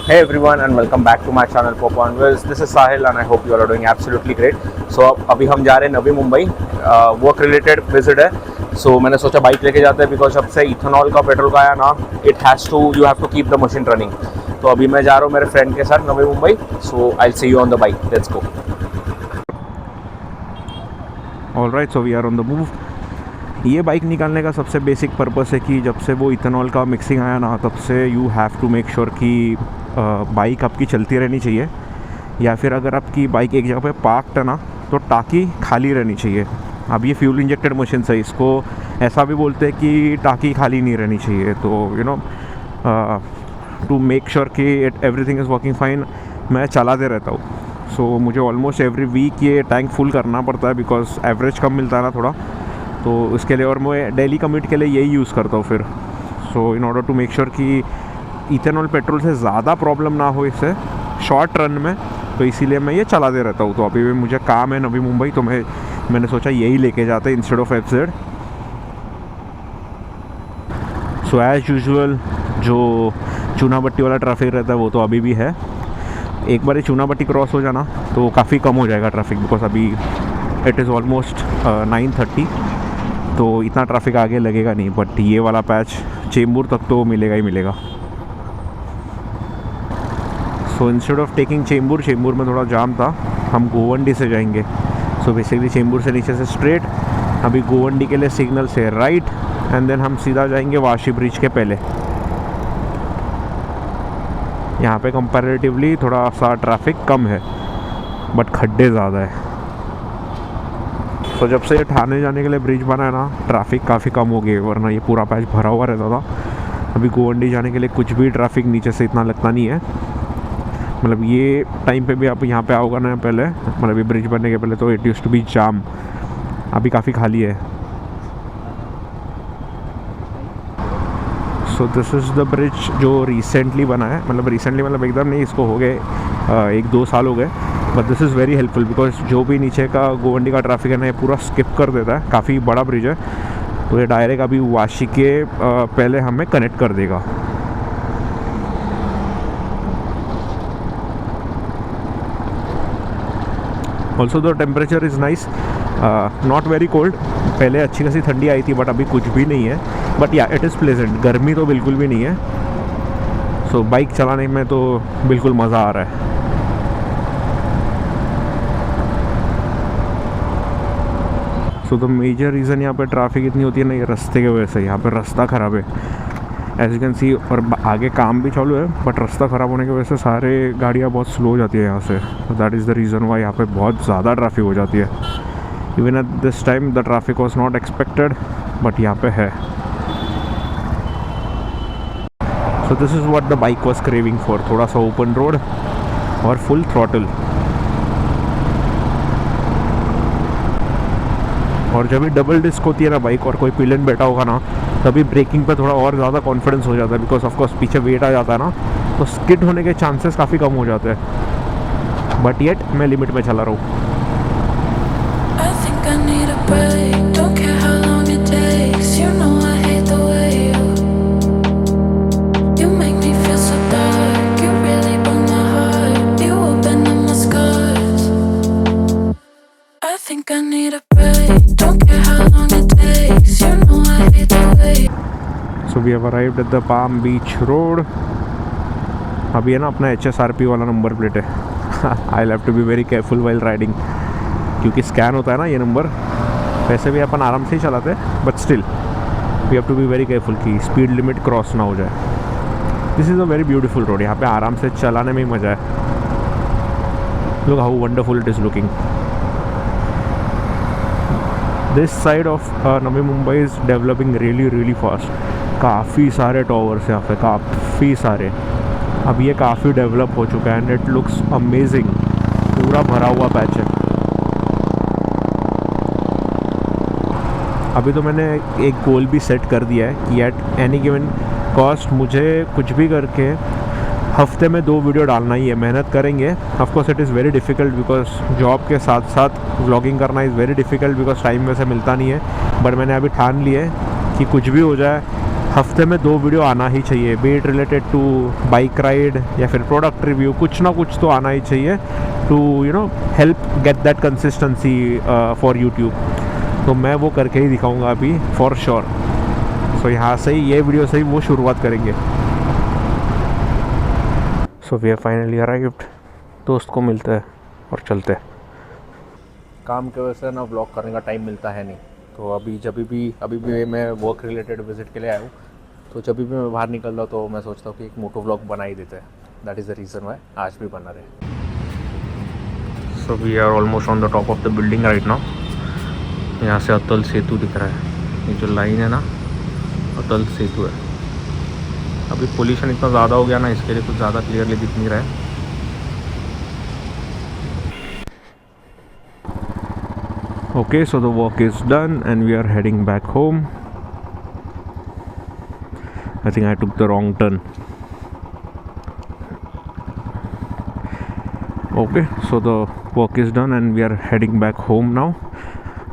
Hey everyone and welcome back to my channel Pop on Wheels. This is Sahil and I hope you all are doing absolutely great. So अभी हम जा रहे हैं Navi Mumbai, work related visit है. सो मैंने सोचा bike लेके जाते हैं बिकॉज जब से इथेनॉल का पेट्रोल का आया ना, you have to keep the machine running. तो अभी मैं जा रहा हूँ मेरे फ्रेंड के साथ Navi Mumbai. So I see you on the bike. Let's go. Alright, so we are on the move. ये बाइक निकालने का सबसे बेसिक पर्पस है कि जब से वो इथेनॉल का मिक्सिंग आया ना, तब से you have to make sure कि बाइक आपकी चलती रहनी चाहिए, या फिर अगर आपकी बाइक एक जगह पे पार्क्ड है ना, तो टाँकी खाली रहनी चाहिए. अब ये फ्यूल इंजेक्टेड मशीन है, इसको ऐसा भी बोलते हैं कि टाँकी खाली नहीं रहनी चाहिए. तो you know, to make sure कि एवरीथिंग इज़ वर्किंग फाइन, मैं चलाते रहता हूँ. सो मुझे ऑलमोस्ट एवरी वीक ये टैंक फुल करना पड़ता है बिकॉज एवरेज कम मिलता है ना थोड़ा, तो इसके लिए. और मैं डेली कम्यूट के लिए यही यूज़ करता हूँ फिर. So in order to make sure कि इथेनॉल पेट्रोल से ज़्यादा प्रॉब्लम ना हो इससे शॉर्ट रन में, तो इसीलिए मैं ये चलाते रहता हूँ. तो अभी भी मुझे काम है नवी मुंबई, तो मैंने सोचा यही लेके जाते instead of FZ. So as usual जो चूना भट्टी वाला ट्रैफिक रहता है वो तो अभी भी है. एक बार ये चूना भट्टी क्रॉस हो जाना तो काफ़ी कम हो जाएगा ट्रैफिक, बिकॉज अभी इट इज़ ऑलमोस्ट 9:30, तो इतना ट्रैफिक आगे लगेगा नहीं. बट ये वाला पैच चेंबूर तक तो मिलेगा ही मिलेगा. So instead of taking Chembur में थोड़ा जाम था, हम गोवंडी से जाएंगे. सो बेसिकली चेंबूर से नीचे से स्ट्रेट, अभी गोवंडी के लिए सिग्नल से राइट, एंड देन हम सीधा जाएंगे वाशी ब्रिज के पहले. यहाँ पे कंपैरेटिवली थोड़ा सा ट्रैफिक कम है, बट खड्डे ज़्यादा है. तो जब से ये ठाणे जाने के लिए ब्रिज बना है ना, ट्रैफिक काफ़ी कम हो गई, वरना ये पूरा पैच भरा हुआ रहता था. अभी गोवंडी जाने के लिए कुछ भी ट्रैफिक नीचे से इतना लगता नहीं है. मतलब ये टाइम पे भी आप यहाँ पे आओगे ना पहले, मतलब ये ब्रिज बनने के पहले, तो इट यूज्ड टू बी जाम. अभी काफ़ी खाली है. So this is the bridge जो रिसेंटली बना है. मतलब एकदम नहीं, इसको हो गए 1-2 साल हो गए. But this is very helpful because जो भी नीचे का गोवंडी का ट्रैफिक है ना, ये पूरा स्किप कर देता है. काफ़ी बड़ा ब्रिज है, तो ये डायरेक्ट अभी वाशी के पहले हमें कनेक्ट कर देगा. Also the temperature is nice, not very cold. पहले अच्छी खासी ठंडी आई थी, बट अभी कुछ भी नहीं है. बट या इट इज़ प्लेजेंट, गर्मी तो बिल्कुल भी नहीं है. सो बाइक चलाने में तो बिल्कुल मज़ा आ रहा है. सो द मेजर रीज़न यहाँ पे ट्रैफिक इतनी होती है ना, ये रास्ते की वजह से. यहाँ पे रास्ता ख़राब है एज यू कैन सी, और आगे काम भी चालू है, बट रास्ता ख़राब होने की वजह से सारे गाड़ियाँ बहुत स्लो हो जाती है यहाँ से. That is the reason Y यहाँ पे बहुत ज़्यादा ट्रैफिक हो जाती है. Even at this time the traffic was not expected, but यहाँ पे है. So this is what the bike was craving for, थोड़ा सा ओपन रोड और फुल थ्रॉटल. और जब भी डबल डिस्क होती है ना बाइक, और कोई पिलियन बैठा होगा ना, तभी ब्रेकिंग पे थोड़ा और ज़्यादा कॉन्फिडेंस हो जाता है, बिकॉज ऑफकोर्स पीछे वेट आ जाता है ना, तो स्किड होने के चांसेस काफ़ी कम हो जाते हैं. बट येट मैं लिमिट में चला रहा हूँ. So we have arrived at the Palm Beach Road. अभी है ना अपना HSRP वाला नंबर प्लेट है. I'll have to be very careful while riding, क्योंकि स्कैन होता है ना ये नंबर. वैसे भी अपन आराम से ही चलाते हैं, but still we have to be very careful कि स्पीड लिमिट क्रॉस ना हो जाए. This is a very beautiful road. यहाँ पे आराम से चलाने में ही मज़ा है. Look how wonderful it is looking. This side of Navi Mumbai is developing really fast. काफ़ी सारे टॉवर्स यहाँ पे, काफ़ी सारे. अब ये काफ़ी डेवलप हो चुका है एंड इट लुक्स अमेजिंग. पूरा भरा हुआ पैच है. अभी तो मैंने एक गोल भी सेट कर दिया है कि एट एनी गिवन कॉस्ट मुझे कुछ भी करके हफ्ते में 2 वीडियो डालना ही है. मेहनत करेंगे. Of course it is very difficult because job के साथ साथ व्लॉगिंग करना is very difficult because time वैसे मिलता नहीं है. बट मैंने अभी ठान लिया है कि कुछ भी हो जाए हफ्ते में 2 वीडियो आना ही चाहिए, be it related to bike ride या फिर प्रोडक्ट रिव्यू, कुछ ना कुछ तो आना ही चाहिए to help get that consistency for YouTube. तो मैं वो करके ही दिखाऊंगा अभी फॉर श्योर। सो यहाँ से ही ये वीडियो से ही वो शुरुआत करेंगे। So we are finally arrived. दोस्त को मिलते हैं और चलते हैं। काम की वजह से ना व्लॉग करने का टाइम मिलता है नहीं, तो अभी भी मैं वर्क रिलेटेड विजिट के लिए आया हूँ। तो जब भी मैं बाहर निकलता हूँ तो मैं सोचता हूँ कि एक मोटो व्लॉग बना ही देते हैं। That is the reason why आज भी बना रहे। So we are almost on the top of the building right now. यहाँ से अतल सेतु दिख रहा है, ये जो लाइन है ना अतल सेतु है। अभी पोल्यूशन इतना ज़्यादा हो गया ना, इसके लिए कुछ ज़्यादा क्लियरली दिख नहीं रहा है। Okay, so the walk is done and we are heading back home. I think I took the wrong turn. Okay, so the walk is done and we are heading back home now.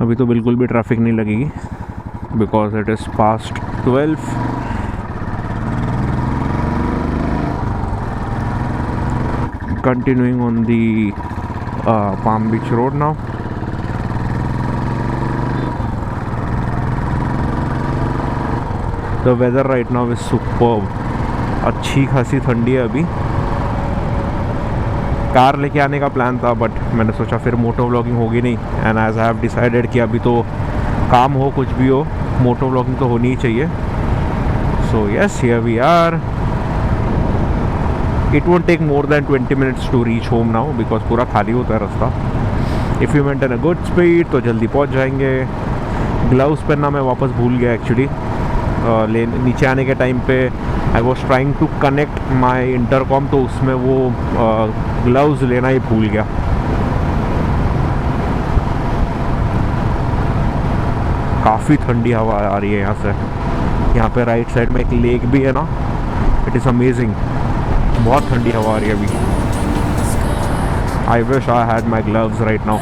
अभी तो बिल्कुल भी traffic नहीं लगेगी because it is past 12. Continuing on the Palm Beach Road now. The weather right now is superb. अच्छी खासी ठंडी है अभी। कार लेके आने का प्लान था बट मैंने सोचा फिर मोटो व्लॉगिंग होगी नहीं, and as I have decided कि अभी तो काम हो कुछ भी हो, मोटो व्लॉगिंग तो होनी ही चाहिए। So yes, here we are. It won't take more than 20 minutes to reach home now because पूरा खाली होता है रास्ता। If you maintain a good speed तो जल्दी पहुंच जाएंगे। ग्लव्स पहनना मैं वापस भूल गया एक्चुअली। नीचे आने के टाइम पे I was trying to connect my intercom, तो उसमें वो ग्लव्स लेना ही भूल गया। काफ़ी ठंडी हवा आ रही है यहाँ से। यहाँ पे राइट साइड में एक लेक भी है ना, इट इज़ अमेजिंग। बहुत ठंडी हवा आ रही है अभी। I wish I had my gloves right now.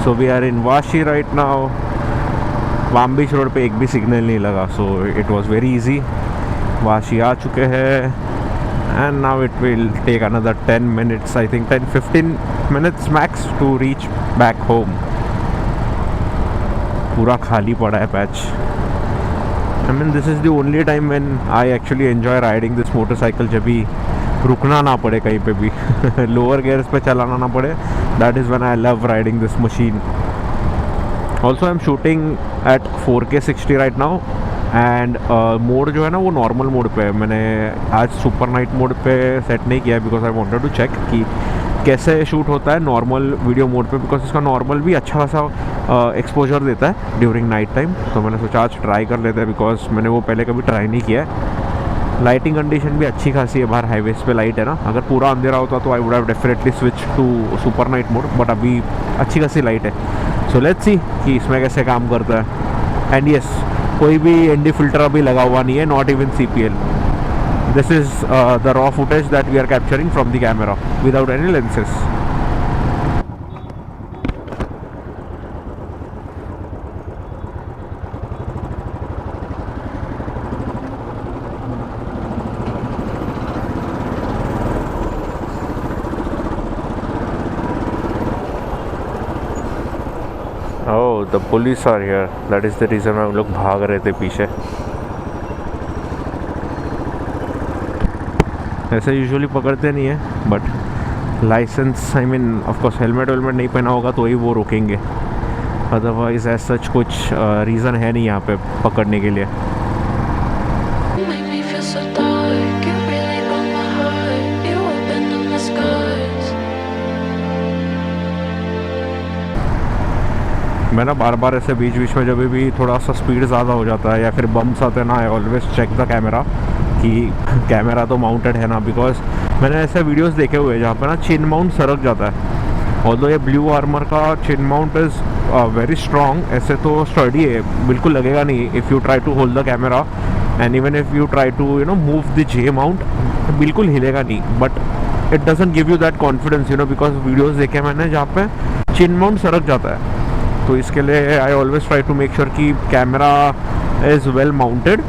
So we are in Vashi right now. Palm Beach road पे एक भी सिग्नल नहीं लगा, so it was very easy. Vashi आ चुके हैं and now it will take another 10 minutes, I think 10-15 minutes max to reach back home. पूरा खाली पड़ा है patch. I mean this is the only time when I actually enjoy riding this motorcycle, जब भी रुकना ना पड़े कहीं पे भी लोअर गियर्स पे चलाना ना पड़े। That is when I love riding this machine. Also I'm shooting at 4K 60 right now and mode जो है ना वो नॉर्मल मोड पे है। मैंने आज सुपर नाइट मोड पे सेट नहीं किया है because I wanted to check कि कैसे शूट होता है नॉर्मल वीडियो मोड पे, बिकॉज इसका नॉर्मल भी अच्छा खासा एक्सपोजर देता है ड्यूरिंग नाइट टाइम। तो मैंने सोचा आज ट्राई कर लेते हैं बिकॉज मैंने वो पहले कभी ट्राई नहीं किया है। लाइटिंग कंडीशन भी अच्छी खासी है, बाहर हाईवेज पे लाइट है ना। अगर पूरा अंधेरा होता तो I would have definitely switch to super night mode, but अभी अच्छी खासी लाइट है। सो लेट्स सी कि इसमें कैसे काम करता है। एंड यस, कोई भी एनडी फिल्टर अभी लगा हुआ नहीं है, not even CPL। This is the raw footage that we are capturing from the camera without any lenses. Oh, the police are here. That is the reason हम लोग भाग रहे थे पीछे। ऐसे यूजुअली पकड़ते नहीं है, but license I mean of course helmet वेलमेट नहीं पहना होगा तो ही वो रोकेंगे, अदरवाइज एज सच कुछ रीज़न है नहीं यहाँ पे पकड़ने के लिए। मैं ना बार बार ऐसे बीच बीच में जब भी थोड़ा सा स्पीड ज़्यादा हो जाता है या फिर बम्स आते हैं ना, I always check the camera कि कैमरा तो माउंटेड है ना, बिकॉज मैंने ऐसे वीडियोस देखे हुए हैं जहाँ पे ना चिन माउंट सरक जाता है। ऑल्दो ये ब्लू आर्मर का chin mount is very strong, ऐसे तो स्टडी है, बिल्कुल लगेगा नहीं if you try to hold the camera, and even if you try to move the J mount, बिल्कुल हिलेगा नहीं। But it doesn't give you that confidence because videos देखे मैंने जहाँ पे चिन माउंट सरक जाता है। तो इसके लिए I always try to make sure कि camera is well mounted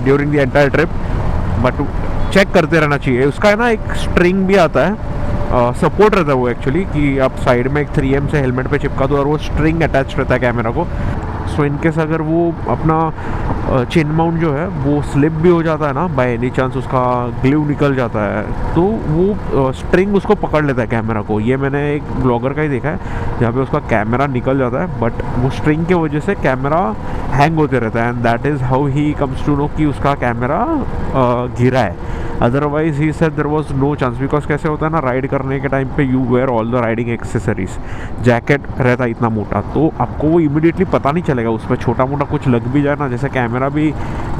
during the entire trip. But check करते रहना चाहिए। उसका है ना एक स्ट्रिंग भी आता है, सपोर्ट रहता है वो एक्चुअली, कि आप साइड में एक 3M से हेलमेट पे चिपका दो और वो स्ट्रिंग अटैच रहता है कैमरा को। सो इनकेस अगर वो अपना चिन माउंट जो है वो स्लिप भी हो जाता है ना, बाय एनी चांस उसका ग्लू निकल जाता है, तो वो स्ट्रिंग उसको पकड़ लेता है कैमरा को। ये मैंने एक ब्लॉगर का ही देखा है जहाँ पे उसका कैमरा निकल जाता है, बट वो स्ट्रिंग की वजह से कैमरा हैंग होते रहता है, and that is how he comes to know कि उसका कैमरा गिरा है। Otherwise he said there was no chance, because कैसे होता है ना, राइड करने के टाइम पे you wear all the riding accessories, jacket रहता है इतना मोटा, तो आपको वो इमीडिएटली पता नहीं चलेगा। उसमें छोटा मोटा कुछ लग भी जाए ना, जैसे कैमरा भी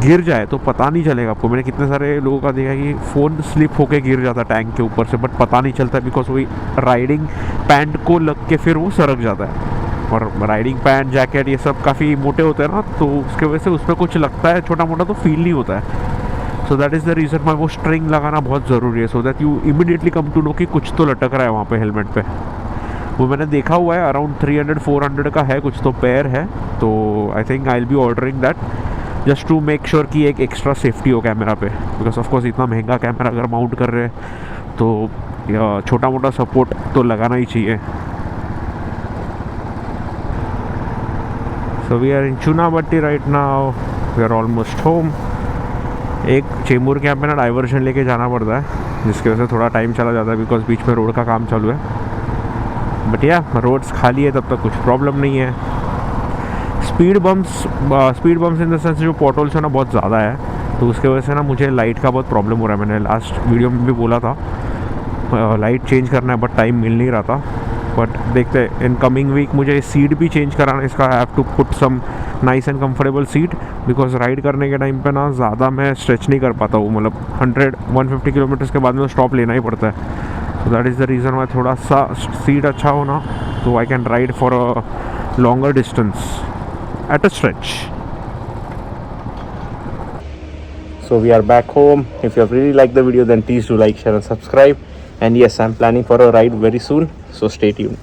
गिर जाए तो पता नहीं चलेगा आपको। मैंने कितने सारे लोगों का देखा कि फ़ोन स्लिप होके गिर जाता टैंक के ऊपर से, बट पता नहीं चलता बिकॉज वही राइडिंग पैंट को लग के फिर वो सरक जाता है। और राइडिंग पैंट जैकेट ये सब काफ़ी मोटे होते हैं ना, तो उसके वजह से उस पर कुछ लगता है छोटा मोटा तो फील नहीं होता है। So that is the reason why वो स्ट्रिंग लगाना बहुत ज़रूरी है, so that you immediately come to know कि कुछ तो लटक रहा है वहाँ पे हेलमेट पे। वो मैंने देखा हुआ है, अराउंड 300-400 का है कुछ तो पेयर है, तो I think I will be ordering that just to make sure कि एक एक्स्ट्रा सेफ्टी हो कैमरा पे, बिकॉज ऑफकोर्स इतना महंगा कैमरा अगर माउंट कर रहे हैं तो छोटा मोटा सपोर्ट तो लगाना ही चाहिए। So we are in Chunabhatti right now, we are almost home. एक चेंबूर के यहाँ पे ना डाइवर्शन लेके जाना पड़ता है, जिसकी वजह से थोड़ा टाइम चला जाता है बिकॉज बीच में रोड का काम चालू है। बट या रोड्स खाली है तब तक कुछ प्रॉब्लम नहीं है। Speed bumps in the sense जो पॉटहोल्स है ना बहुत ज़्यादा है, तो उसके वजह से ना मुझे लाइट का बहुत प्रॉब्लम हो रहा है। मैंने लास्ट वीडियो में भी बोला था लाइट चेंज करना है, बट टाइम मिल नहीं रहा था। बट देखते हैं इन कमिंग वीक मुझे सीट भी चेंज कराना है इसका। I have to put some nice and comfortable seat, because ride करने के टाइम पे ना ज़्यादा मैं स्ट्रेच नहीं कर पाता हूँ, मतलब 100-150 किलोमीटर्स के बाद में स्टॉप लेना ही पड़ता है। So that is the reason Y थोड़ा सा सीट अच्छा हो ना, तो I can ride for a longer distance at a stretch. So we are back home. If you have really liked the video, then please do like, share and subscribe. And yes, I'm planning for a ride very soon, so stay tuned.